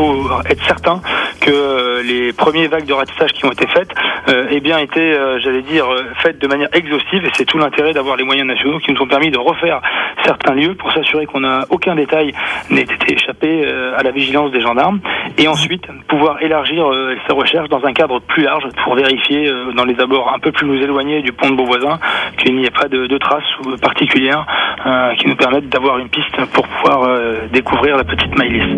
faut être certain que les premières vagues de ratissage qui ont été faites aient bien été, j'allais dire, faites de manière exhaustive, et c'est tout l'intérêt d'avoir les moyens nationaux qui nous ont permis de refaire certains lieux pour s'assurer qu'on n'a aucun détail n'ait été échappé à la vigilance des gendarmes, et ensuite pouvoir élargir ces recherches dans un cadre plus large pour vérifier dans les abords un peu plus éloignés du pont de Beauvoisin qu'il n'y ait pas de traces particulières qui nous permettent d'avoir une piste pour pouvoir découvrir la petite Maëlys.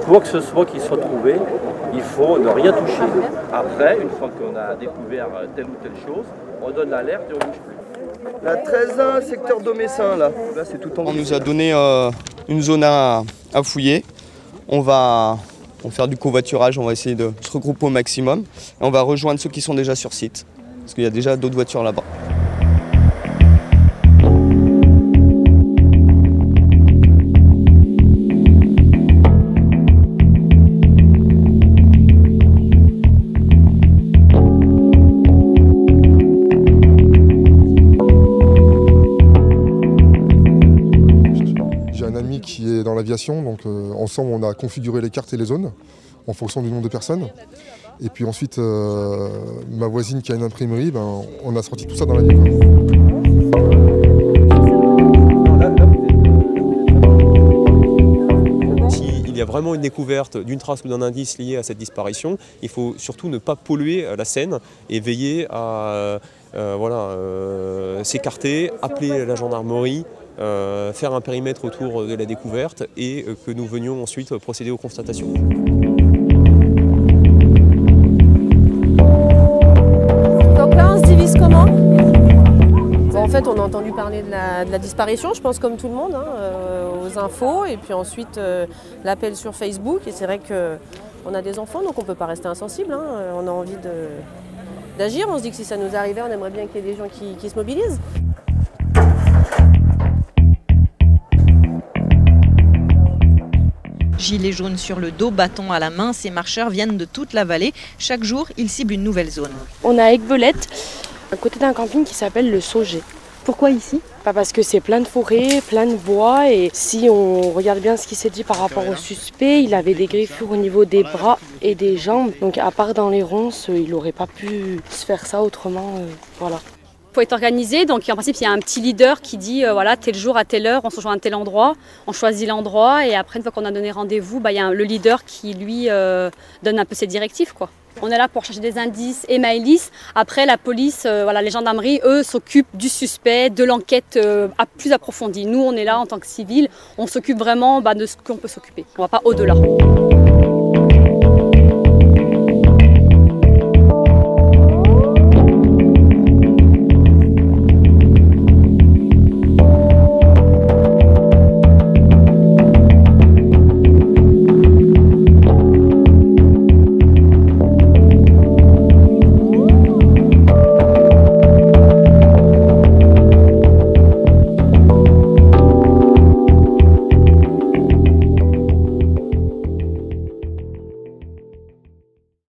Pour que ce soit qui soit trouvé, il faut ne rien toucher. Après, une fois qu'on a découvert telle ou telle chose, on donne l'alerte et on ne bouge plus. La 13-1, secteur d'Omessin, là c'est tout en On nous a donné une zone à fouiller. On va faire du covoiturage, on va essayer de se regrouper au maximum. Et on va rejoindre ceux qui sont déjà sur site, parce qu'il y a déjà d'autres voitures là-bas. Qui est dans l'aviation, donc ensemble on a configuré les cartes et les zones en fonction du nombre de personnes. Et puis ensuite ma voisine qui a une imprimerie, on a sorti tout ça dans la nuit. S'il y a vraiment une découverte d'une trace ou d'un indice lié à cette disparition, il faut surtout ne pas polluer la scène et veiller à s'écarter, appeler la gendarmerie, faire un périmètre autour de la découverte et que nous venions ensuite procéder aux constatations. Donc là, on se divise comment? En fait, on a entendu parler de la disparition, je pense comme tout le monde, aux infos, et puis ensuite l'appel sur Facebook. Et c'est vrai qu'on a des enfants, donc on ne peut pas rester insensible. On a envie d'agir, on se dit que si ça nous arrivait, on aimerait bien qu'il y ait des gens qui se mobilisent. Gilets jaunes sur le dos, bâton à la main, ces marcheurs viennent de toute la vallée. Chaque jour, ils ciblent une nouvelle zone. On est à Aiguebelette, à côté d'un camping qui s'appelle le Sauget. Pourquoi ici? Parce que c'est plein de forêts, plein de bois, et si on regarde bien ce qui s'est dit par rapport au suspect, il avait des griffures au niveau des bras et des jambes. Donc à part dans les ronces, il n'aurait pas pu se faire ça autrement. Voilà. Il faut être organisé, donc en principe il y a un petit leader qui dit voilà tel jour à telle heure on se rejoint à tel endroit, on choisit l'endroit et après une fois qu'on a donné rendez-vous, il y a le leader qui lui donne un peu ses directives quoi. On est là pour chercher des indices et Maëlys. Après la police, les gendarmeries, eux s'occupent du suspect, de l'enquête plus approfondie. Nous on est là en tant que civils, on s'occupe vraiment de ce qu'on peut s'occuper, on ne va pas au-delà.